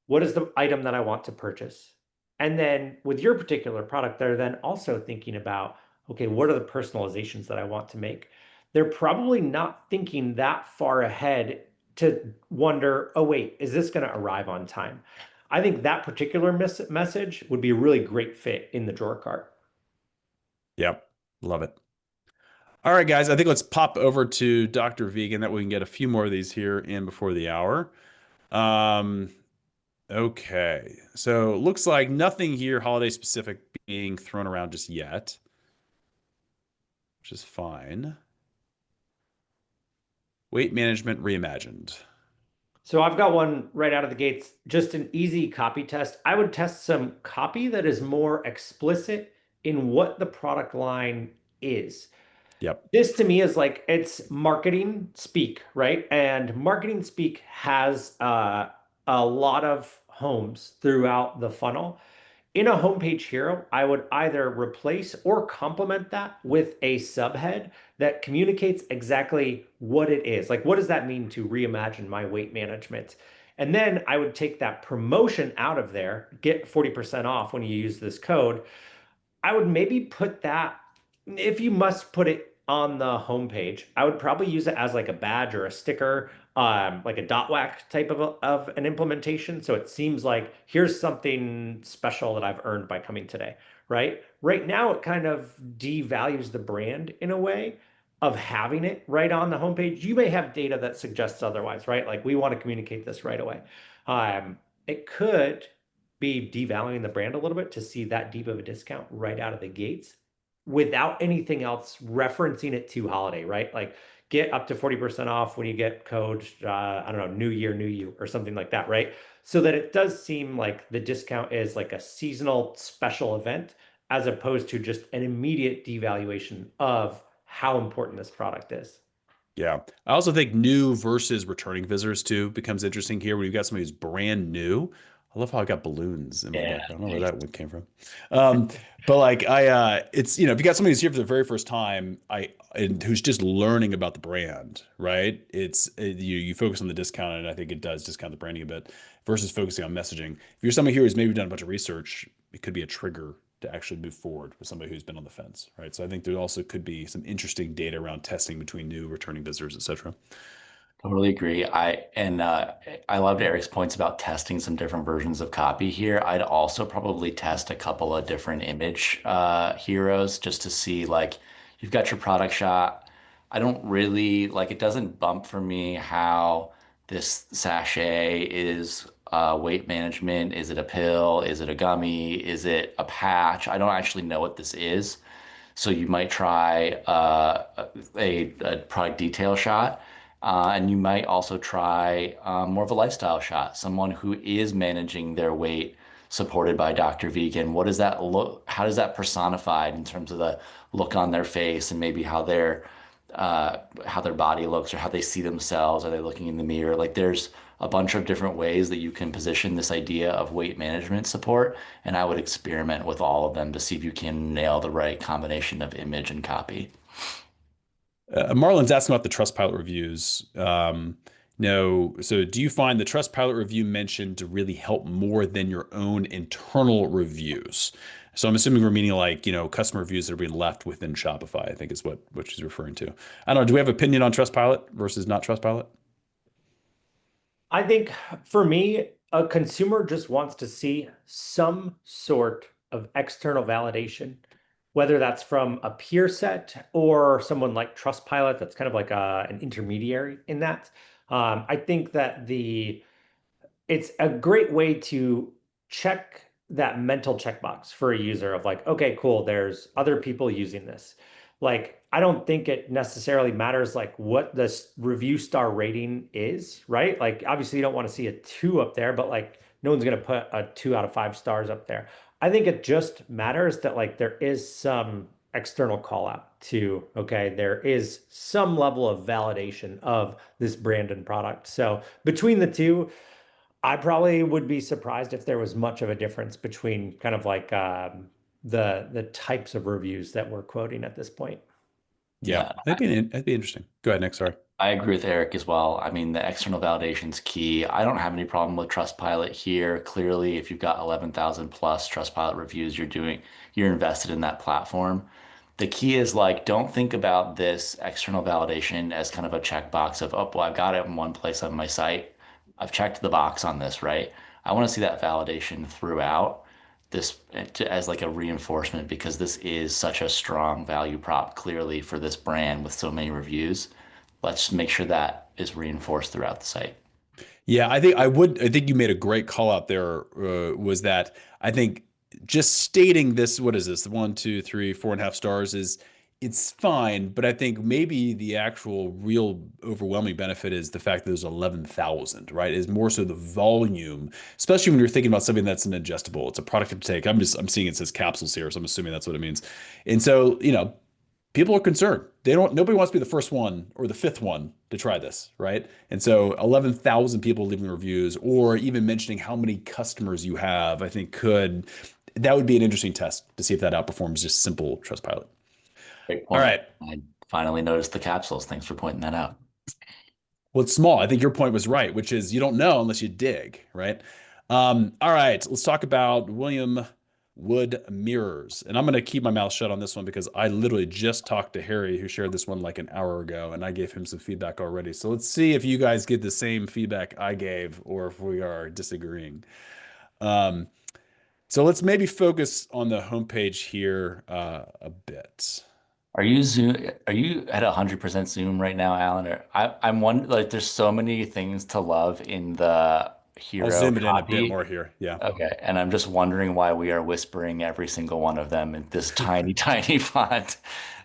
what is the item that I want to purchase? And then with your particular product, they're then also thinking about, okay, what are the personalizations that I want to make? They're probably not thinking that far ahead to wonder, oh, wait, is this going to arrive on time? I think that particular message would be a really great fit in the drawer cart. Yep. Love it. All right, guys, I think let's pop over to Dr. Vegan that we can get a few more of these here in before the hour. Um, okay. So looks like nothing here holiday specific being thrown around just yet, which is fine. Weight management reimagined. So I've got one right out of the gates, just an easy copy test. I would test some copy that is more explicit in what the product line is. Yep. This to me is like it's marketing speak, right? And marketing speak has a lot of homes throughout the funnel. In a homepage hero, I would either replace or complement that with a subhead that communicates exactly what it is. Like, what does that mean to reimagine my weight management? And then I would take that promotion out of there, get 40% off when you use this code. I would maybe put that, if you must put it on the homepage, I would probably use it as like a badge or a sticker like a dot whack type of an implementation. So it seems like here's something special that I've earned by coming today, right? Right now, it kind of devalues the brand in a way of having it right on the homepage. You may have data that suggests otherwise, right? Like we want to communicate this right away. It could be devaluing the brand a little bit to see that deep of a discount right out of the gates without anything else referencing it to holiday, right? Like get up to 40% off when you get code, I don't know, new year, new you, or something like that, right? So that it does seem like the discount is like a seasonal special event as opposed to just an immediate devaluation of how important this product is. Yeah. I also think new versus returning visitors too becomes interesting here when you've got somebody who's brand new. I love how I got balloons in my Yeah. book. I don't know where that one came from. But like it's if you got somebody who's here for the very first time, and who's just learning about the brand, right? You focus on the discount, and I think it does discount the branding a bit versus focusing on messaging. If you're somebody here who's maybe done a bunch of research, it could be a trigger to actually move forward with somebody who's been on the fence, right? So I think there also could be some interesting data around testing between new, returning visitors, et cetera. Totally agree. I loved Eric's points about testing some different versions of copy here. I'd also probably test a couple of different image heroes just to see like you've got your product shot. I don't really like it doesn't bump for me how this sachet is weight management. Is it a pill? Is it a gummy? Is it a patch? I don't actually know what this is. So you might try a product detail shot, and you might also try more of a lifestyle shot. Someone who is managing their weight, supported by Dr. Vegan. What does that look? How does that personified in terms of the look on their face and maybe how their body looks or how they see themselves? Are they looking in the mirror? Like there's a bunch of different ways that you can position this idea of weight management support, and I would experiment with all of them to see if you can nail the right combination of image and copy. Marlon's asking about the Trustpilot reviews. No, so do you find the Trustpilot review mentioned to really help more than your own internal reviews? So I'm assuming we're meaning like, customer reviews that are being left within Shopify, I think is what she's referring to. I don't know. Do we have opinion on Trustpilot versus not Trustpilot? I think for me, a consumer just wants to see some sort of external validation, whether that's from a peer set or someone like Trustpilot, that's kind of like an intermediary in that. I think that it's a great way to check that mental checkbox for a user of like, okay, cool, there's other people using this. Like, I don't think it necessarily matters like what the review star rating is, right? Like, obviously, you don't want to see a 2 up there, but like, no one's going to put a 2 out of 5 stars up there. I think it just matters that like there is some external call out to, okay, there is some level of validation of this brand and product. So between the two, I probably would be surprised if there was much of a difference between kind of like the types of reviews that we're quoting at this point. Yeah, Yeah, that'd be interesting. Go ahead, Nick. Sorry. I agree with Eric as well. I mean, the external validation's key. I don't have any problem with Trustpilot here. Clearly, if you've got 11,000 plus Trustpilot reviews, you're invested in that platform. The key is like, don't think about this external validation as kind of a checkbox of, oh, well, I've got it in one place on my site. I've checked the box on this, right? I want to see that validation throughout as like a reinforcement because this is such a strong value prop clearly for this brand with so many reviews. Let's make sure that is reinforced throughout the site. Yeah, I think you made a great call out there. Was that I think just stating this, what is this? The one, two, three, 4.5 stars is it's fine, but I think maybe the actual real overwhelming benefit is the fact that there's 11,000, right? Is more so the volume, especially when you're thinking about something that's an ingestible. It's a product to take. I'm seeing it says capsules here, so I'm assuming that's what it means. And so, people are concerned. Nobody wants to be the first one or the fifth one to try this, right? And so 11,000 people leaving reviews or even mentioning how many customers you have, I think that would be an interesting test to see if that outperforms just simple Trustpilot. Great All point. right. I finally noticed the capsules. Thanks for pointing that out. Well, it's small. I think your point was right, which is you don't know unless you dig, right? All right. Let's talk about William wood mirrors. And I'm going to keep my mouth shut on this one because I literally just talked to Harry, who shared this one like an hour ago, and I gave him some feedback already. So let's see if you guys get the same feedback I gave or if we are disagreeing. Um, so let's maybe focus on the homepage here a bit. Are you zoom? Are you at 100% zoom right now, Alan? Or I'm wondering, like, there's so many things to love in the I'll hero zoom it in a bit copy. more here. Yeah. Okay, and I'm just wondering why we are whispering every single one of them in this tiny, tiny font.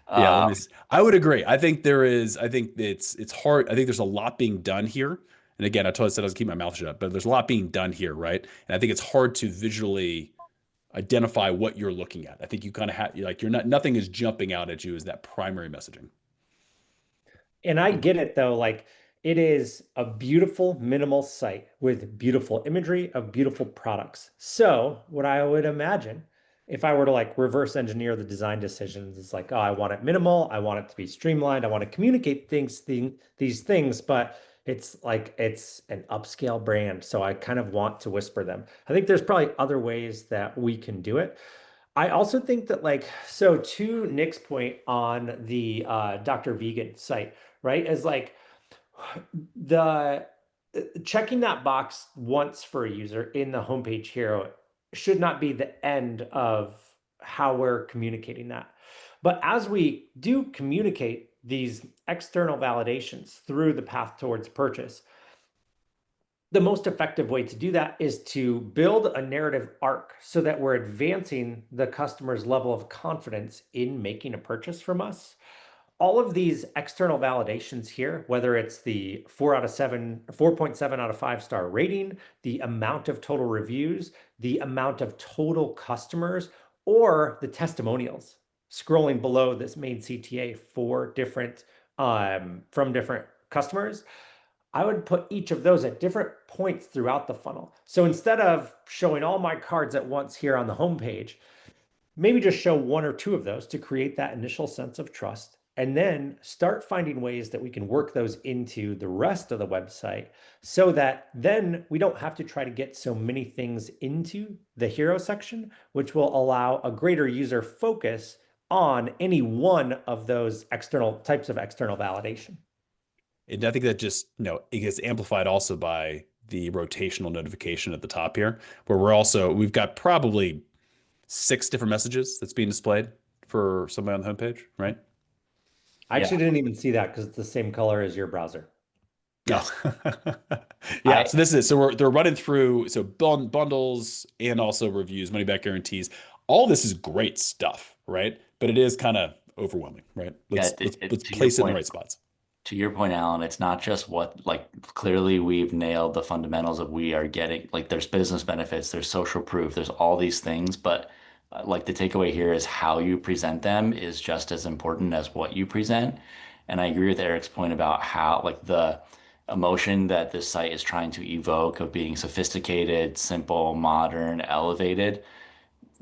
Yeah, Um, I would agree. I think there is, I think it's hard. I think there's a lot being done here. And again, I told I said I was keep my mouth shut, but there's a lot being done here, right? And I think it's hard to visually identify what you're looking at. I think you kind of have like you're not nothing is jumping out at you as that primary messaging. And I get it though, like it is a beautiful minimal site with beautiful imagery of beautiful products. So what I would imagine if I were to like reverse engineer the design decisions, it's like, oh, I want it minimal, I want it to be streamlined, I want to communicate these things, but it's like it's an upscale brand. So I kind of want to whisper them. I think there's probably other ways that we can do it. I also think that like so to Nick's point on the Dr. Vegan site, right? Is like the checking that box once for a user in the homepage hero should not be the end of how we're communicating that. But as we do communicate these external validations through the path towards purchase, the most effective way to do that is to build a narrative arc so that we're advancing the customer's level of confidence in making a purchase from us. All of these external validations here, whether it's the 4 out of 7, 4.7 out of 5 star rating, the amount of total reviews, the amount of total customers, or the testimonials, scrolling below this main CTA for different from different customers, I would put each of those at different points throughout the funnel. So instead of showing all my cards at once here on the homepage, maybe just show one or two of those to create that initial sense of trust. And then start finding ways that we can work those into the rest of the website so that then we don't have to try to get so many things into the hero section, which will allow a greater user focus on any one of those external types of external validation. And I think that just, it gets amplified also by the rotational notification at the top here, where we've got probably 6 different messages that's being displayed for somebody on the homepage, right? I yeah, actually didn't even see that because it's the same color as your browser. No. yes. Yeah. I So this is, they're running through, so bundles and also reviews, money back guarantees. All this is great stuff, right? But it is kind of overwhelming, right? yeah, Let's to your place it in the point, right spots. To your point, Alan, it's not just what, like, clearly we've nailed the fundamentals of we are getting, like, there's business benefits, there's social proof, there's all these things, but like the takeaway here is how you present them is just as important as what you present. And I agree with Eric's point about how, like, the emotion that this site is trying to evoke of being sophisticated, simple, modern, elevated,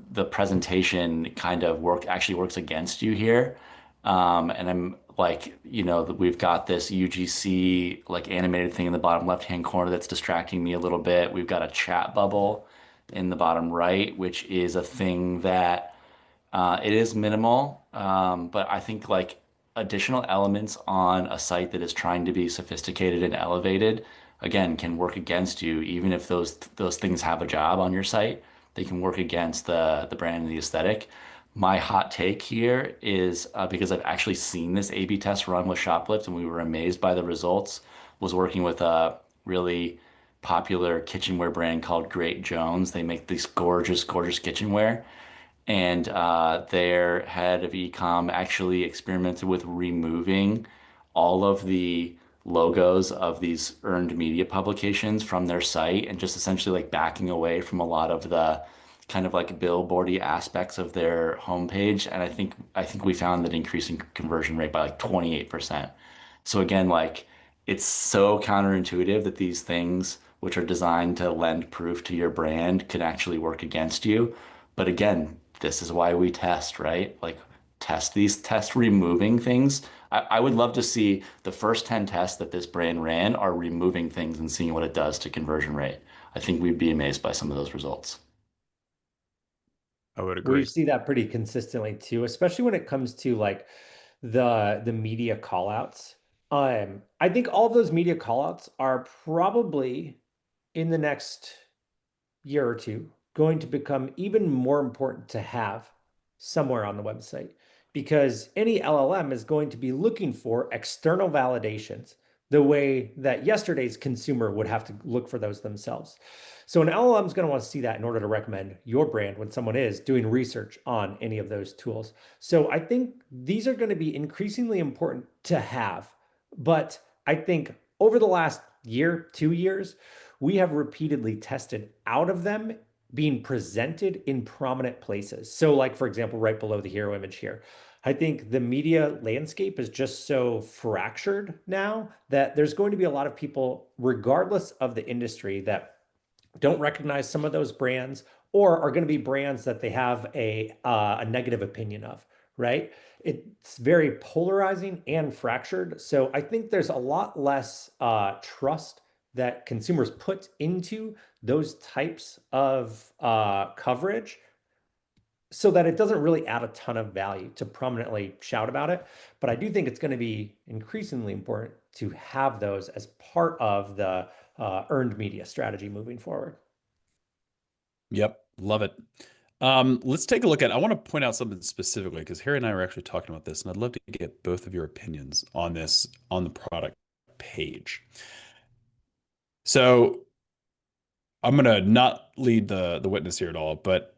the presentation kind of actually works against you here. And I'm like, we've got this UGC like animated thing in the bottom left-hand corner that's distracting me a little bit. We've got a chat bubble in the bottom right, which is a thing that it is minimal, but I think like additional elements on a site that is trying to be sophisticated and elevated, again, can work against you, even if those things have a job on your site. They can work against the brand and the aesthetic. My hot take here is because I've actually seen this A/B test run with Shoplift, and we were amazed by the results. Was working with a really popular kitchenware brand called Great Jones. They make these gorgeous, gorgeous kitchenware and their head of ecom actually experimented with removing all of the logos of these earned media publications from their site and just essentially like backing away from a lot of the kind of like billboardy aspects of their homepage. And I think we found that increasing conversion rate by like 28%. So again, like it's so counterintuitive that these things, which are designed to lend proof to your brand, can actually work against you. But again, this is why we test, right? Like test removing things. I would love to see the first 10 tests that this brand ran are removing things and seeing what it does to conversion rate. I think we'd be amazed by some of those results. I would We agree. see that pretty consistently too, especially when it comes to like the media callouts. I think all of those media callouts are probably in the next year or two going to become even more important to have somewhere on the website because any LLM is going to be looking for external validations the way that yesterday's consumer would have to look for those themselves. So an LLM is going to want to see that in order to recommend your brand when someone is doing research on any of those tools. So I think these are going to be increasingly important to have. But I think over the last year, 2 years, we have repeatedly tested out of them being presented in prominent places. So, like, for example, right below the hero image here, I think the media landscape is just so fractured now that there's going to be a lot of people, regardless of the industry, that don't recognize some of those brands or are going to be brands that they have a negative opinion of, right? It's very polarizing and fractured. So I think there's a lot less trust that consumers put into those types of coverage so that it doesn't really add a ton of value to prominently shout about it. But I do think it's going to be increasingly important to have those as part of the earned media strategy moving forward. Yep, love it. Let's take a look at. I want to point out something specifically because Harry and I were actually talking about this, and I'd love to get both of your opinions on this on the product page. So I'm gonna not lead the witness here at all, but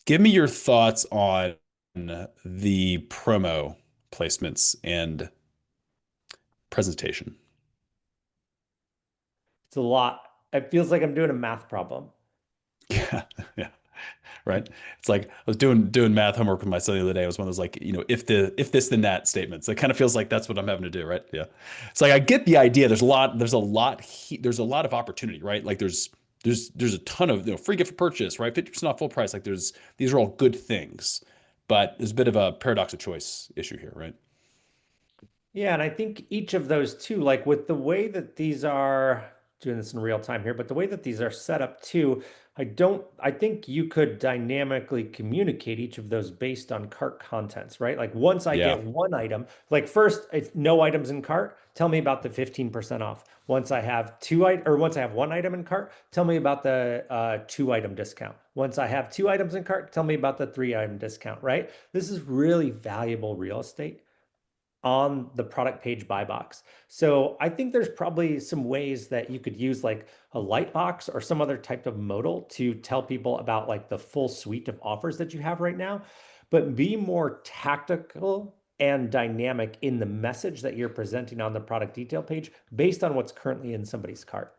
give me your thoughts on the promo placements and presentation. It's a lot. It feels like I'm doing a math problem. Yeah, yeah, right. It's like I was doing math homework with my son the other day. It was one of those like, if this then that statements. It kind of feels like that's what I'm having to do, right? Yeah. It's like I get the idea. There's a lot of opportunity, right? Like there's a ton of, free gift for purchase, right? 50% off full price. Like these are all good things, but there's a bit of a paradox of choice issue here, right? Yeah, and I think each of those two, like with the way that these are doing this in real time here, but the way that these are set up too, I think you could dynamically communicate each of those based on cart contents, right? Like once I Yeah. get one item, like first it's no items in cart, tell me about the 15% off. Once I have once I have one item in cart, tell me about the 2 item discount. Once I have 2 items in cart, tell me about the 3 item discount, right? This is really valuable real estate on the product page buy box. So I think there's probably some ways that you could use like a light box or some other type of modal to tell people about like the full suite of offers that you have right now, but be more tactical and dynamic in the message that you're presenting on the product detail page based on what's currently in somebody's cart.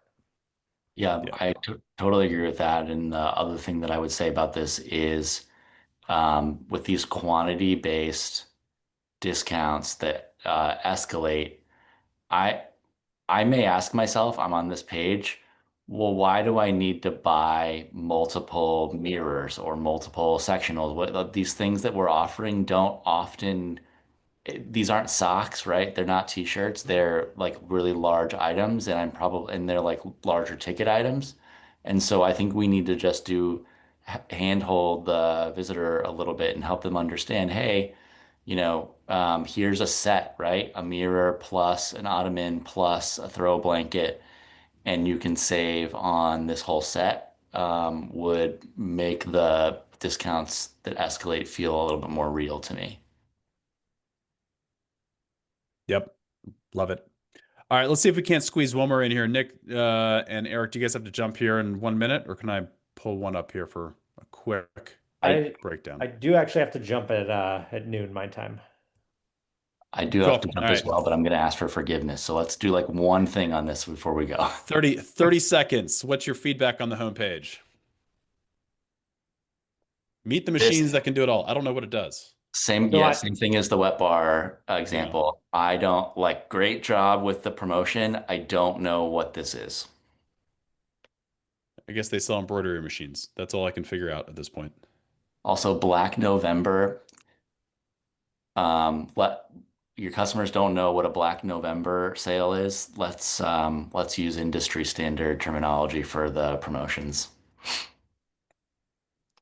Yeah, Yeah. I totally agree with that. And the other thing that I would say about this is with these quantity-based discounts that escalate, I I may ask myself, I'm on this page, well, why do I need to buy multiple mirrors or multiple sectionals? These things that we're offering don't often these aren't socks, right? They're not t-shirts. They're like really large items, and they're like larger ticket items. And so I think we need to just handhold the visitor a little bit and help them understand, hey, here's a set, right? A mirror plus an ottoman plus a throw blanket, and you can save on this whole set. Would make the discounts that escalate feel a little bit more real to me. Yep. Love it. All right, let's see if we can't squeeze one more in here. Nick and Eric, do you guys have to jump here in 1 minute, or can I pull one up here for a quick I breakdown? I do actually have to jump at noon my time. I do have Cool. to All jump as right. well, but I'm going to ask for forgiveness. So let's do like one thing on this before we go. 30 seconds. What's your feedback on the homepage? Meet the This machines that can do it all. I don't know what it does. So same thing as the wet bar Yeah. example. I don't like great job with the promotion. I don't know what this is. I guess they sell embroidery machines. That's all I can figure out at this point. Also, Black November. Let your customers don't know what a Black November sale is. Let's use industry standard terminology for the promotions.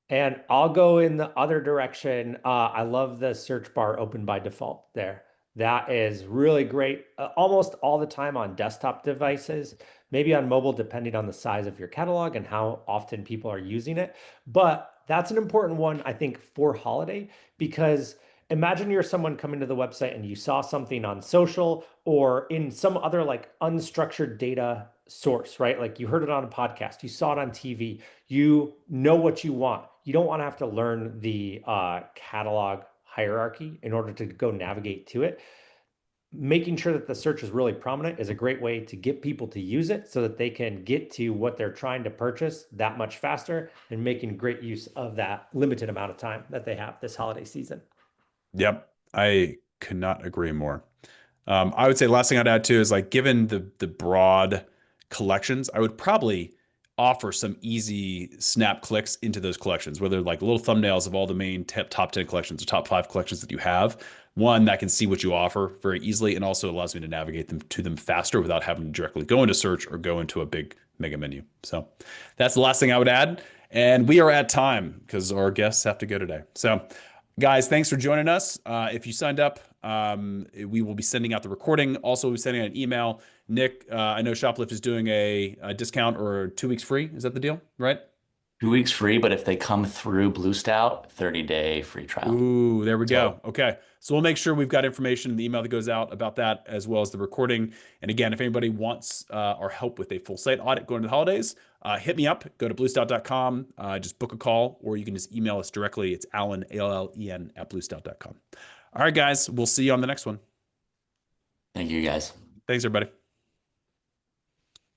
And I'll go in the other direction. I love the search bar open by default there. That is really great almost all the time on desktop devices, maybe on mobile, depending on the size of your catalog and how often people are using it. But that's an important one, I think, for holiday, because imagine you're someone coming to the website and you saw something on social or in some other like unstructured data source, right? Like you heard it on a podcast, you saw it on TV, you know what you want. You don't want to have to learn the catalog hierarchy in order to go navigate to it. Making sure that the search is really prominent is a great way to get people to use it so that they can get to what they're trying to purchase that much faster, and making great use of that limited amount of time that they have this holiday season. Yep. I could not agree more. I would say last thing I'd add too is like, given the broad collections, I would probably offer some easy snap clicks into those collections, whether like little thumbnails of all the main top 10 collections or top 5 collections that you have. One that can see what you offer very easily and also allows me to navigate them faster without having to directly go into search or go into a big mega menu. So that's the last thing I would add. And we are at time because our guests have to go today. So guys, thanks for joining us. If you signed up, we will be sending out the recording. Also, we'll be sending out an email. Nick, I know Shoplift is doing a discount or 2 weeks free. Is that the deal, right? 2 weeks free, but if they come through Blue Stout, 30-day free trial. Ooh, there we So go. Okay. So we'll make sure we've got information in the email that goes out about that, as well as the recording. And again, if anybody wants our help with a full site audit going to the holidays, hit me up. Go to bluestout.com, just book a call, or you can just email us directly. It's Allen, ALLEN, @bluestout.com. All right, guys. We'll see you on the next one. thank you guys. Thanks, everybody.